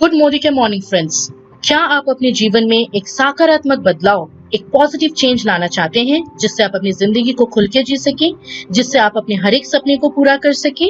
Good Modi के morning friends. क्या आप अपने जीवन में एक सकारात्मक बदलाव, एक पॉजिटिव चेंज लाना चाहते हैं जिससे आप अपनी जिंदगी को खुल के जी सकें, जिससे आप अपने हर एक सपने को पूरा कर सकें?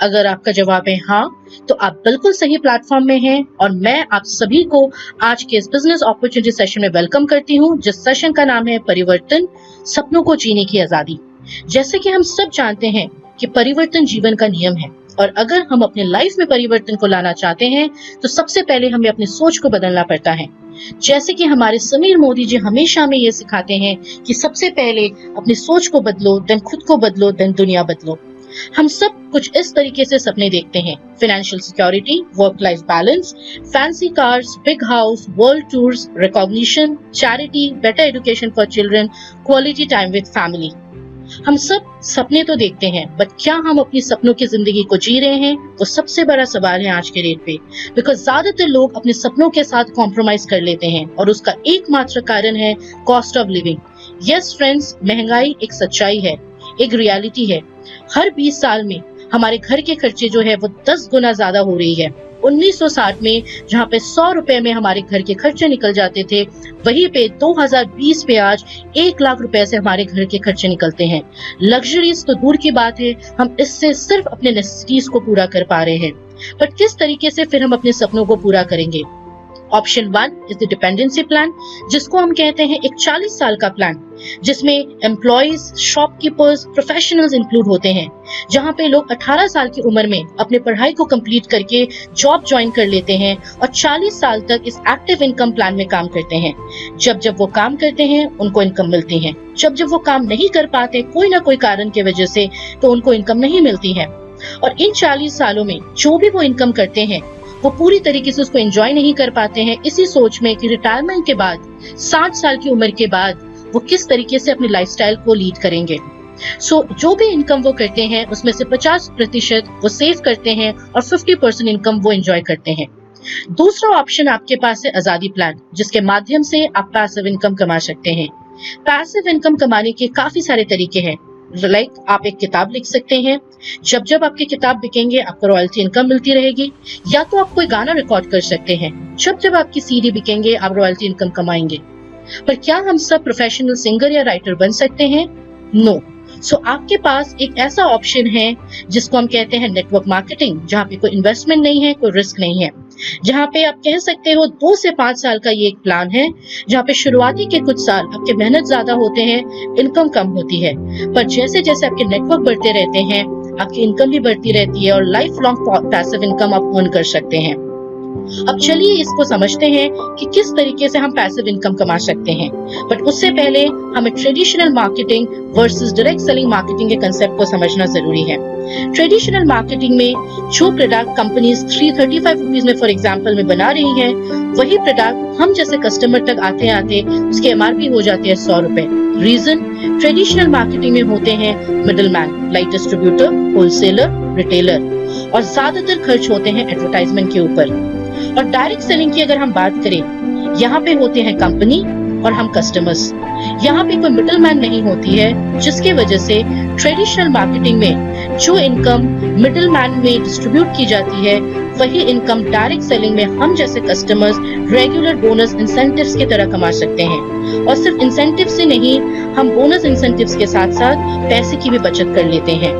अगर आपका जवाब है हाँ, तो आप बिल्कुल सही प्लेटफॉर्म में हैं और मैं आप सभी को आज के इस बिजनेस अपॉर्चुनिटी सेशन में वेलकम करती हूं, जिस सेशन का नाम है परिवर्तन, सपनों को जीने की आजादी। जैसे कि हम सब जानते हैं कि परिवर्तन जीवन का नियम है और अगर हम अपने लाइफ में परिवर्तन को लाना चाहते हैं तो सबसे पहले हमें अपनी सोच को बदलना पड़ता है। जैसे कि हमारे समीर मोदी जी हमेशा हमें ये सिखाते हैं कि सबसे पहले अपनी सोच को बदलो, देन खुद को बदलो, देन दुनिया बदलो। हम सब कुछ इस तरीके से सपने देखते हैं: financial security, work life balance, fancy cars, big house, world tours, recognition, charity, better education for children, quality time with family. हम सब सपने तो देखते हैं, बट क्या हम अपनी सपनों की जिंदगी को जी रहे हैं? वो सबसे बड़ा सवाल है आज के डेट पे। बिकॉज ज्यादातर लोग अपने सपनों के साथ कॉम्प्रोमाइज कर लेते हैं और उसका एकमात्र कारण है cost of living. Yes friends, महंगाई एक सच्चाई है, एक रियलिटी है। हर 20 साल में हमारे घर के खर्चे जो है वो 10 गुना ज्यादा हो रही है। 1960 में जहाँ पे 100 रुपए में हमारे घर के खर्चे निकल जाते थे, वहीं पे 2020 पे आज 1 लाख रुपए से हमारे घर के खर्चे निकलते हैं। लग्जरीज तो दूर की बात है, हम इससे सिर्फ अपने नेसेसिटीज को पूरा कर पा रहे हैं। बट किस तरीके से फिर हम अपने सपनों को पूरा करेंगे? Option 1 is the dependency plan, जिसको हम कहते हैं एक 40 साल का प्लान, जिसमें एम्प्लॉइज, शॉपकीपर्स, प्रोफेशनल्स इंक्लूड होते हैं, जहां पे लोग 18 साल की उम्र में अपने पढ़ाई को कंप्लीट करके जॉब ज्वाइन कर लेते हैं और 40 साल तक इस एक्टिव इनकम प्लान में काम करते हैं। जब जब वो काम करते हैं उनको इनकम मिलती है, जब जब वो काम नहीं कर पाते कोई ना कोई कारण की वजह से तो उनको इनकम नहीं मिलती है। और इन 40 सालों में जो भी वो इनकम करते हैं वो पूरी तरीके से उसको एंजॉय नहीं कर पाते हैं, इसी सोच में कि रिटायरमेंट के बाद 60 साल की उम्र के बाद वो किस तरीके से अपनी लाइफस्टाइल को लीड करेंगे। जो भी इनकम वो करते हैं उसमें से 50% वो सेव करते हैं और 50% इनकम वो एंजॉय करते हैं। दूसरा ऑप्शन आपके पास है आजादी प्लान, जिसके माध्यम से आप पैसिव इनकम कमा सकते हैं। पैसिव इनकम कमाने के काफी सारे तरीके हैं। आप एक किताब लिख सकते हैं, जब जब आपकी किताब बिकेंगे आपको रॉयल्टी इनकम मिलती रहेगी। या तो आप कोई गाना रिकॉर्ड कर सकते हैं, जब जब आपकी सीडी बिकेंगे आप रॉयल्टी इनकम कमाएंगे। पर क्या हम सब प्रोफेशनल सिंगर या राइटर बन सकते हैं? नो। सो आपके पास एक ऐसा ऑप्शन है जिसको हम कहते हैं नेटवर्क मार्केटिंग, जहाँ पे कोई इन्वेस्टमेंट नहीं है, कोई रिस्क नहीं है, जहाँ पे आप कह सकते हो 2 से 5 साल का ये एक प्लान है, जहाँ पे शुरुआती के कुछ साल आपके मेहनत ज्यादा होते हैं, इनकम कम होती है, पर जैसे जैसे आपके नेटवर्क बढ़ते रहते हैं आपकी इनकम भी बढ़ती रहती है और लाइफ लॉन्ग पैसिव इनकम आप अर्न कर सकते हैं। अब चलिए इसको समझते हैं कि किस तरीके से हम पैसिव इनकम कमा सकते हैं। बट उससे पहले हमें traditional marketing versus direct selling marketing के कंसेप्ट को समझना जरूरी है। ट्रेडिशनल मार्केटिंग में जो प्रोडक्ट कंपनीज 335 रुपीज में फॉर एग्जांपल में बना रही हैं, वही प्रोडक्ट हम जैसे कस्टमर तक आते आते उसके एमआरपी हो जाती है 100 रुपए। रीजन, ट्रेडिशनल मार्केटिंग में होते हैं middleman like distributor, wholesaler, retailer, और ज्यादातर खर्च होते हैं एडवर्टाइजमेंट के ऊपर। और डायरेक्ट सेलिंग की अगर हम बात करें, यहाँ पे होते हैं कंपनी और हम कस्टमर्स। यहाँ पे कोई मिडलमैन नहीं होती है, जिसकी वजह से ट्रेडिशनल मार्केटिंग में जो इनकम मिडलमैन में डिस्ट्रीब्यूट की जाती है वही इनकम डायरेक्ट सेलिंग में हम जैसे कस्टमर्स रेगुलर बोनस इंसेंटिव्स की तरह कमा सकते हैं। और सिर्फ इंसेंटिव से नहीं, हम बोनस इंसेंटिव्स के साथ साथ पैसे की भी बचत कर लेते हैं।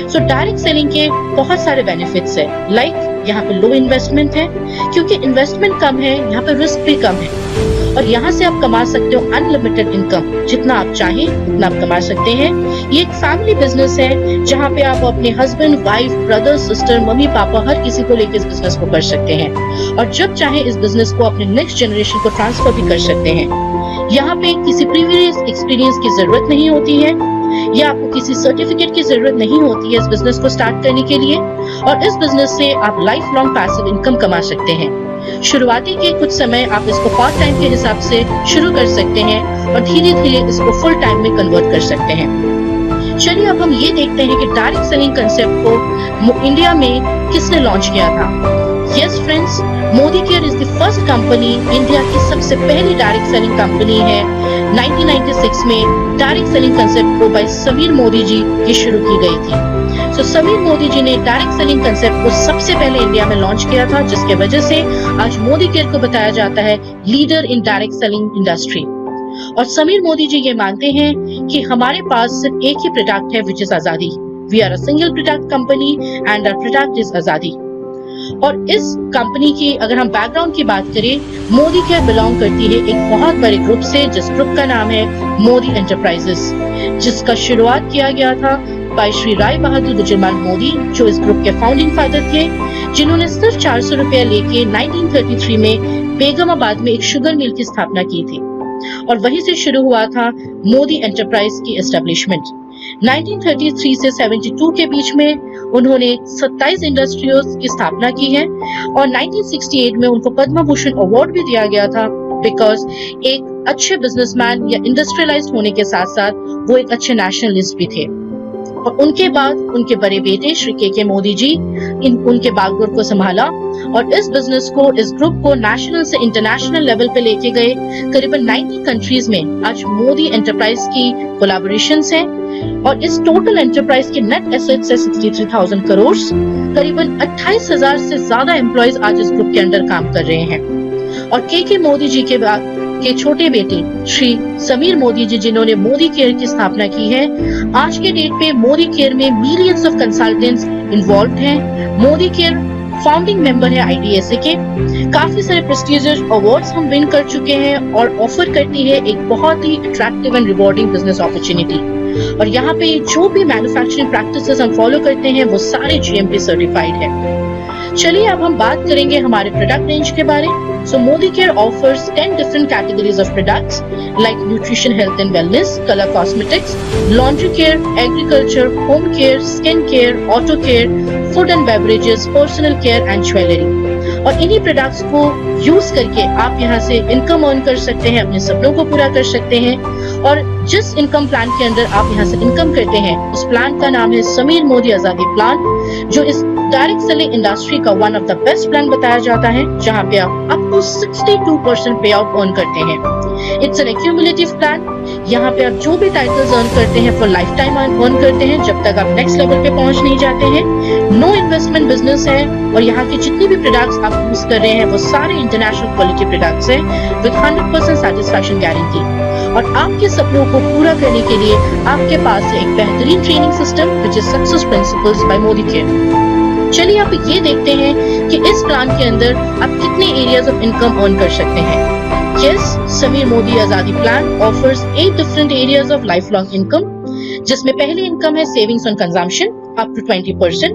सो डायरेक्ट सेलिंग के बहुत सारे बेनिफिट्स है। यहाँ पे लो इन्वेस्टमेंट है, क्योंकि इन्वेस्टमेंट कम है, यहाँ पे रिस्क भी कम है और यहाँ से आप कमा सकते हो अनलिमिटेड इनकम, जितना आप चाहें उतना आप कमा सकते हैं। ये एक फैमिली बिजनेस है जहाँ पे आप अपने husband, wife, brother, sister, mummy, पापा हर किसी को लेकर इस बिजनेस को कर सकते हैं और जब चाहे इस बिजनेस को अपने नेक्स्ट जनरेशन को ट्रांसफर भी कर सकते हैं। यहाँ पे किसी प्रीवियस एक्सपीरियंस की जरूरत नहीं होती है या आपको किसी सर्टिफिकेट की जरूरत नहीं होती है इस बिजनेस को स्टार्ट करने के लिए, और इस बिजनेस से आप लाइफ लॉन्ग पैसिव इनकम कमा सकते हैं। शुरुआती के कुछ समय आप इसको पार्ट टाइम के हिसाब से शुरू कर सकते हैं और धीरे धीरे इसको फुल टाइम में कन्वर्ट कर सकते हैं। चलिए अब हम ये देखते हैं कि डायरेक्ट सेलिंग कंसेप्ट को इंडिया में किसने लॉन्च किया था। Yes friends, Modi care is the first company, India की सबसे पहली डायरेक्ट सेलिंग कंपनी है। 1996 में डायरेक्ट सेलिंग कंसेप्ट को बाय समीर मोदी जी की शुरू की गई थी। समीर समीर मोदी जी ने डायरेक्ट सेलिंग कंसेप्ट को सबसे पहले इंडिया में लॉन्च किया था, जिसके वजह से आज मोदी केयर को बताया जाता है leader in direct selling industry. और समीर मोदी जी ये मानते हैं कि हमारे पास सिर्फ एक ही प्रोडक्ट है, which is Azadi. We are a single product company and our product is Azadi. और इस कंपनी की अगर हम बैकग्राउंड की बात करें, मोदी केयर बिलोंग करती है एक बहुत बड़े ग्रुप से, जिस ग्रुप का नाम है मोदी एंटरप्राइजेस, जिसका शुरुआत किया गया था बाय श्री राय बहादुर गुजरलाल मोदी, जो इस ग्रुप के फाउंडिंग फादर थे, जिन्होंने सिर्फ 400 रुपया लेके 1933 में बेगमाबाद में एक शुगर मिल की स्थापना की थी और वहीं से शुरू हुआ था मोदी एंटरप्राइज की एस्टेब्लिशमेंट। 1933 से 72 के बीच में उन्होंने 27 इंडस्ट्रीज की स्थापना की है और 1968 में उनको पद्म भूषण अवार्ड भी दिया गया था, बिकॉज एक अच्छे बिजनेसमैन या इंडस्ट्रियलाइज्ड होने के साथ साथ वो एक अच्छे नेशनलिस्ट भी थे। और उनके बाद उनके बड़े बेटे श्री के मोदी जी उनके बागडोर को संभाला और इस बिजनेस को, इस ग्रुप को नेशनल से इंटरनेशनल लेवल पे लेके गए। करीबन 90 कंट्रीज में आज मोदी एंटरप्राइज की कोलैबोरेशंस हैं और इस टोटल एंटरप्राइज के नेट एसेट्स है 63,000 करोड़। करीबन 28,000 से ज्यादा एम्प्लॉयज आज इस ग्रुप के अंडर काम कर रहे हैं। और के मोदी जी के बाद के छोटे बेटे श्री समीर मोदी जी, जिन्होंने मोदी केयर की स्थापना की है, आज के डेट पे मोदी केयर में मिलियंस ऑफ कंसल्टेंट्स इन्वॉल्व हैं। मोदी केयर फाउंडिंग मेंबर है IDSA के। काफी सारे प्रेस्टिजियस अवार्ड्स हम विन कर चुके हैं और ऑफर करती है एक बहुत ही attractive and rewarding business opportunity. और यहाँ पे जो भी मैन्युफैक्चरिंग प्रैक्टिसेस हम फॉलो करते हैं वो सारे GMP सर्टिफाइड है। चलिए अब हम बात करेंगे हमारे प्रोडक्ट रेंज के बारे। So Modi Care offers 10 different categories of products like nutrition, health and wellness, color cosmetics, laundry care, agriculture, home care, skin care, auto care, food and beverages, personal care and jewelry। और इन्हीं products को use करके आप यहाँ से income earn कर सकते हैं, अपने सपनों को पूरा कर सकते हैं। और जिस इनकम प्लान के अंदर आप यहाँ से इनकम करते हैं, उस प्लान का नाम है समीर मोदी आजादी प्लान, जो इस डायरेक्ट सेलिंग इंडस्ट्री का one of the best plan बताया जाता है, जहाँ पे आप अप टू 62% पे आउट अर्न करते हैं। It's an accumulative plan. यहाँ पे आप जो भी टाइटल्स अर्न करते हैं फॉर लाइफ टाइम अर्न करते हैं, जब तक आप नेक्स्ट लेवल पे पहुंच नहीं जाते हैं। नो इन्वेस्टमेंट बिजनेस है और यहाँ के जितने भी प्रोडक्ट्स आप यूज कर रहे हैं वो सारे इंटरनेशनल क्वालिटी प्रोडक्ट्स हैं विद 100% सेटिस्फैक्शन गारंटी। और आपके सपनों को पूरा करने के लिए आपके पास है एक बेहतरीन training system which is success principles by Modicare. चलिए आप ये देखते हैं कि इस प्लान के अंदर आप कितने एरियाज ऑफ इनकम अर्न कर सकते हैं। Yes, Sameer Modi Azadi plan offers 8 different areas of life long income, जिसमें पहली इनकम है savings on consumption up to 20%,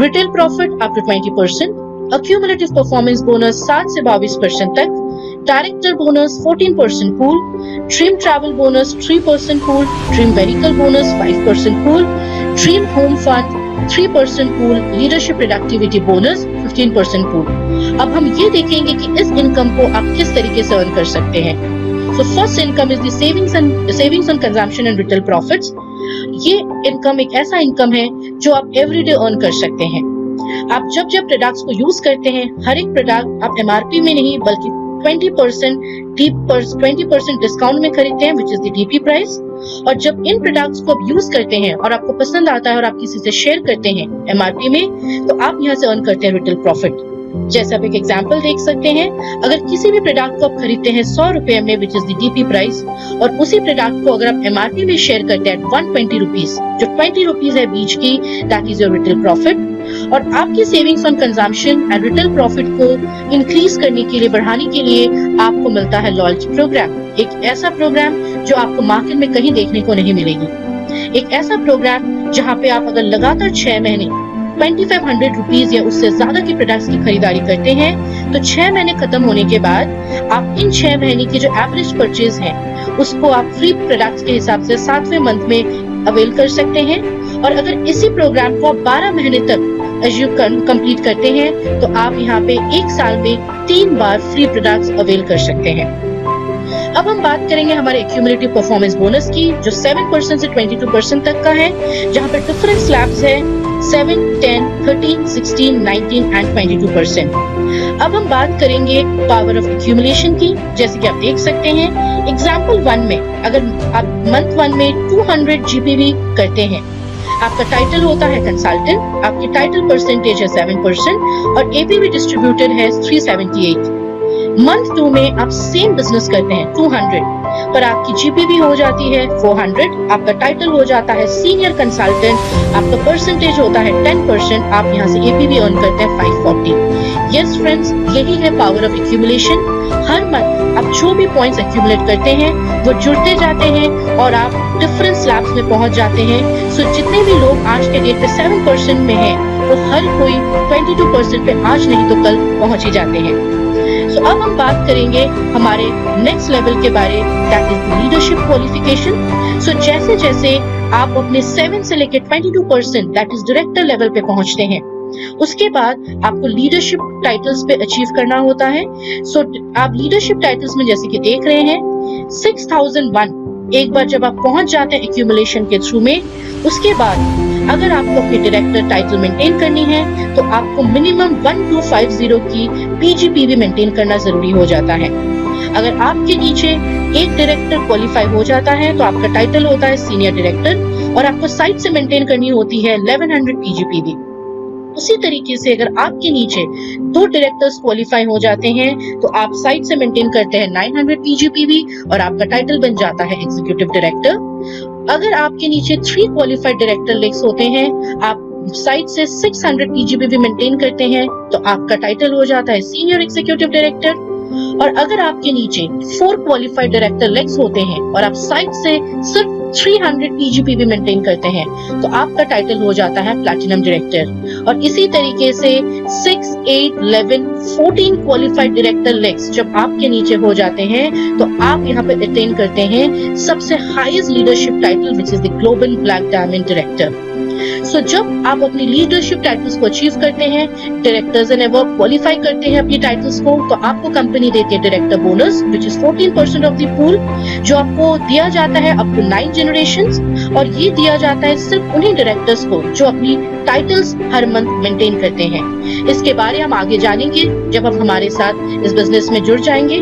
retail profit up to 20%, accumulative performance bonus 7 से 22% तक, director bonus 14% pool, dream travel bonus 3% pool, dream vehicle bonus 5% pool, dream home fund 3% pool, leadership productivity bonus 15% pool. अब हम ये देखेंगे कि इस income को आप किस तरीके से अर्न कर सकते हैं। So first income is the savings on consumption and retail profits। ये इनकम एक ऐसा इनकम है जो आप एवरीडे अर्न कर सकते हैं। आप जब जब प्रोडक्ट्स को यूज करते हैं, हर एक प्रोडक्ट आप MRP में नहीं बल्कि 20% डिस्काउंट में खरीदते हैं, विच इज द DP प्राइस। और जब इन प्रोडक्ट्स को आप यूज करते हैं और आपको पसंद आता है और आप किसी से शेयर करते हैं MRP में, तो आप यहाँ से अर्न करते हैं रिटेल प्रॉफिट। जैसे आप एक एग्जांपल देख सकते हैं, अगर किसी भी प्रोडक्ट को आप खरीदते हैं 100 रुपए में, विच इज द DP प्राइस, और उसी प्रोडक्ट को अगर आप MRP में शेयर करते हैं 120 रुपीज, जो 20 रुपीज है बीच की, that is your retail profit. और आपकी savings on consumption and retail profit को इंक्रीज करने के लिए, बढ़ाने के लिए आपको मिलता है लॉयल्टी प्रोग्राम। एक ऐसा प्रोग्राम जो आपको मार्केट में कहीं देखने को नहीं मिलेगी। एक ऐसा प्रोग्राम जहाँ पे आप अगर लगातार 6 महीने 2500 रुपीज या उससे ज्यादा की प्रोडक्ट्स की खरीदारी करते हैं, तो 6 महीने खत्म होने के बाद आप इन 6 महीने की जो एवरेज परचेज है उसको आप फ्री प्रोडक्ट्स के हिसाब से 7वें मंथ में अवेल कर सकते हैं। और अगर इसी प्रोग्राम को आप 12 महीने तक कंप्लीट करते हैं, तो आप यहाँ पे 1 साल में 3 बार फ्री प्रोडक्ट्स अवेल कर सकते हैं। अब हम बात करेंगे हमारे एक्यूमुलेटिव परफॉर्मेंस बोनस की, जो 7% से 22% तक का है, जहाँ पे डिफरेंट स्लैब्स है 7, 10, 13, 16, 19 एंड 22%। अब हम बात करेंगे पावर ऑफ एक्यूमुलेशन की। जैसे कि आप देख सकते हैं एग्जाम्पल 1 में, अगर आप मंथ 1 में 200 GPV करते हैं, आपका टाइटल होता है कंसल्टेंट, आपकी टाइटल परसेंटेज है 7% और एपीवी डिस्ट्रीब्यूटेड है 378। मंथ 2 में आप सेम बिजनेस करते हैं 200, पर आपकी जीपीवी हो जाती है 400, आपका टाइटल हो जाता है सीनियर कंसल्टेंट, आपका परसेंटेज होता है 10%, आप यहाँ से एपीवी अर्न करते हैं 540। यस फ्रेंड्स, यही है power of accumulation. Her month आप जो भी पॉइंट्स एक्यूमुलेट करते हैं वो जुड़ते जाते हैं और आप डिफरेंट स्लैब्स में पहुंच जाते हैं। सो जितने भी लोग आज के डेट पे 7% में हैं, वो हर कोई 22% पे आज नहीं तो कल पहुंच ही जाते हैं। सो अब हम बात करेंगे हमारे नेक्स्ट लेवल के बारे, दैट इज लीडरशिप क्वालिफिकेशन। सो जैसे जैसे आप अपने 7 से लेकर 22% दैट इज डायरेक्टर लेवल पे पहुंचते हैं, उसके बाद आपको लीडरशिप टाइटल्स पे अचीव करना होता है। सो आप लीडरशिप टाइटल्स में जैसे कि देख रहे हैं 6001, एक बार जब आप पहुंच जाते हैं एक्यूमुलेशन के थ्रू में, उसके बाद अगर आपको अपनी डायरेक्टर टाइटल मेंटेन करनी है तो आपको मिनिमम 1250 की पीजीपीवी मेंटेन करना जरूरी हो जाता है। अगर आपके नीचे एक डायरेक्टर क्वालिफाई हो जाता है तो आपका टाइटल होता है सीनियर डायरेक्टर और आपको साइड से मेंटेन करनी होती है 1100 पीजीपीवी। उसी तरीके से अगर आपके नीचे 2 डायरेक्टर्स क्वालिफाई हो जाते हैं तो आप साइड से मेंटेन करते हैं 900 पीजीपीवी और आपका टाइटल बन जाता है एग्जीक्यूटिव डायरेक्टर। अगर आपके नीचे 3 क्वालिफाइड डायरेक्टर लेग्स होते हैं, आप साइड से 600 पीजीपीवी मेंटेन करते हैं तो आपका टाइटल हो जाता है सीनियर एग्जीक्यूटिव डायरेक्टर। और अगर आपके नीचे 4 क्वालिफाइड डायरेक्टर लेग्स होते हैं और आप साइड से सिर्फ 300 पीजीपीवी मेंटेन करते हैं तो आपका टाइटल हो जाता है प्लैटिनम डायरेक्टर। और इसी तरीके से 6, 8, 11, 14 क्वालिफाइड डायरेक्टर लेग्स जब आपके नीचे हो जाते हैं तो आप यहाँ पे अटेन करते हैं सबसे highest leadership title which is the global black diamond director. So जब आप अपनी लीडरशिप टाइटल्स को अचीव करते हैं, डायरेक्टर्स एंड एबव क्वालिफाई करते हैं अपनी टाइटल्स को, तो आपको कंपनी देती है director bonus which is 14% of the pool, जो आपको दिया जाता है अप टू 9 जनरेशंस। और ये दिया जाता है सिर्फ उन्हीं डायरेक्टर्स को जो अपनी टाइटल्स हर मंथ मेंटेन करते हैं। इसके बारे हम आगे जानेंगे जब आप हमारे साथ इस बिजनेस में जुड़ जाएंगे।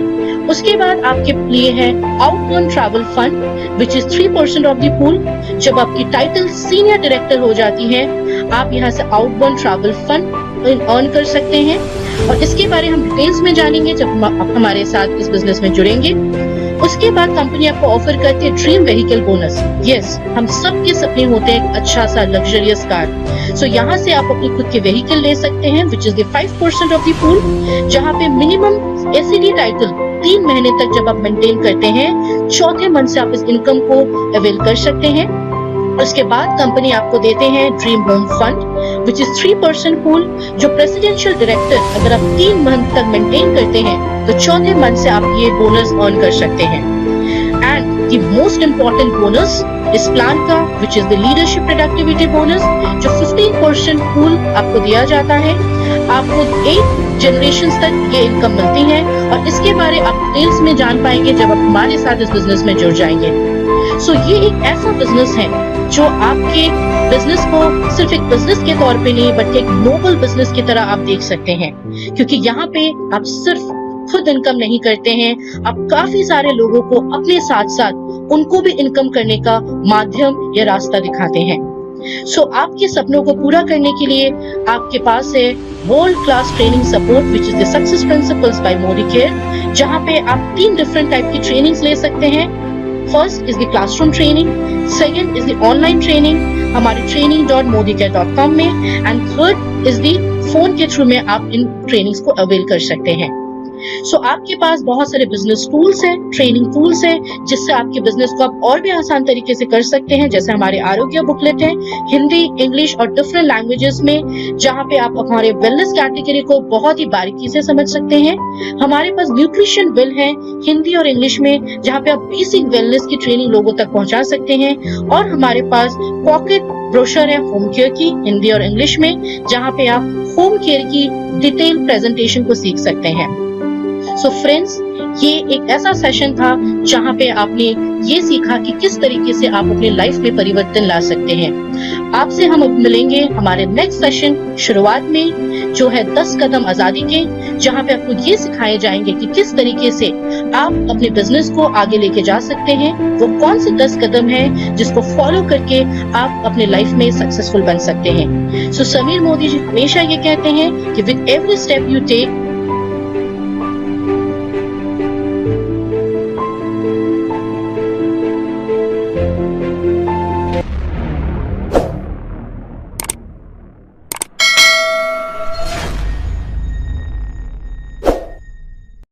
उसके बाद आपके लिए है outbound travel fund which is 3% of the pool. जब आपकी टाइटल सीनियर डायरेक्टर हो जाती है, आप यहाँ से आउटबोर्न ट्रैवल फंड अर्न कर सकते हैं और इसके बारे हम डिटेल्स में जानेंगे जब आप हमारे साथ इस बिजनेस में जुड़ेंगे। उसके बाद कंपनी आपको ऑफर करती है ड्रीम व्हीकल बोनस। यस, हम सबके सपने होते हैं एक अच्छा सा लग्जरियस कार। सो यहाँ से आप अपनी खुद के व्हीकल ले सकते हैं विच is the 5% of the pool, जहाँ पे मिनिमम एसीडी टाइटल 3 महीने तक जब आप मेंटेन करते हैं, चौथे मंथ से आप इस इनकम को अवेल कर सकते हैं। उसके बाद कंपनी आपको देते हैं dream home fund which is 3% pool, जो प्रेसिडेंशियल डायरेक्टर अगर आप 3 मंथ तक मेंटेन करते हैं तो चौथे मंथ से आप ये बोनस अर्न कर सकते हैं। And the most important bonus इस प्लान का विच is the leadership productivity bonus, जो 15% पूल आपको दिया जाता है। आपको 8 जनरेशन तक ये इनकम मिलती है और इसके बारे आप डिटेल्स में जान पाएंगे जब आप हमारे साथ इस बिजनेस में जुड़ जाएंगे। सो ये एक ऐसा बिजनेस है जो आपके बिजनेस को सिर्फ एक बिजनेस के तौर पे नहीं बल्कि एक नोबल बिजनेस की तरह आप देख सकते हैं, क्योंकि यहाँ पे आप सिर्फ खुद इनकम नहीं करते हैं, आप काफी सारे लोगों को अपने साथ साथ उनको भी इनकम करने का माध्यम या रास्ता दिखाते हैं। सो आपके सपनों को पूरा करने के लिए आपके पास है world class training support which is the success principles by Modicare, जहाँ पे आप 3 डिफरेंट टाइप की ट्रेनिंग्स ले सकते हैं। First is the classroom training, second is the online training हमारे training.modicare.com में, and third is the phone के थ्रू में आप इन ट्रेनिंग्स को अवेल कर सकते हैं। सो आपके पास बहुत सारे बिजनेस टूल्स हैं, ट्रेनिंग टूल्स हैं, जिससे आपके बिजनेस को आप और भी आसान तरीके से कर सकते हैं। जैसे हमारे आरोग्य बुकलेट है हिंदी, इंग्लिश और डिफरेंट लैंग्वेजेस में, जहाँ पे आप हमारे वेलनेस कैटेगरी को बहुत ही बारीकी से समझ सकते हैं। हमारे पास न्यूट्रिशन वेल है हिंदी और इंग्लिश में, जहाँ पे आप बेसिक वेलनेस की ट्रेनिंग लोगों तक पहुंचा सकते हैं। और हमारे पास पॉकेट ब्रोशर है होम केयर की हिंदी और इंग्लिश में, जहाँ पे आप होम केयर की डिटेल प्रेजेंटेशन को सीख सकते हैं। सो फ्रेंड्स, ये एक ऐसा सेशन था जहाँ पे आपने ये सीखा कि किस तरीके से आप अपनी लाइफ में परिवर्तन ला सकते हैं। आपसे हम मिलेंगे हमारे नेक्स्ट सेशन शुरुआत में, जो है 10 कदम आजादी के, जहां पे आपको ये सिखाए जाएंगे कि किस तरीके से आप अपने बिजनेस को आगे लेके जा सकते हैं। वो कौन से 10 कदम हैं जिसको फॉलो करके आप अपने लाइफ में सक्सेसफुल बन सकते हैं। सो समीर मोदी जी हमेशा ये कहते हैं कि with every step you take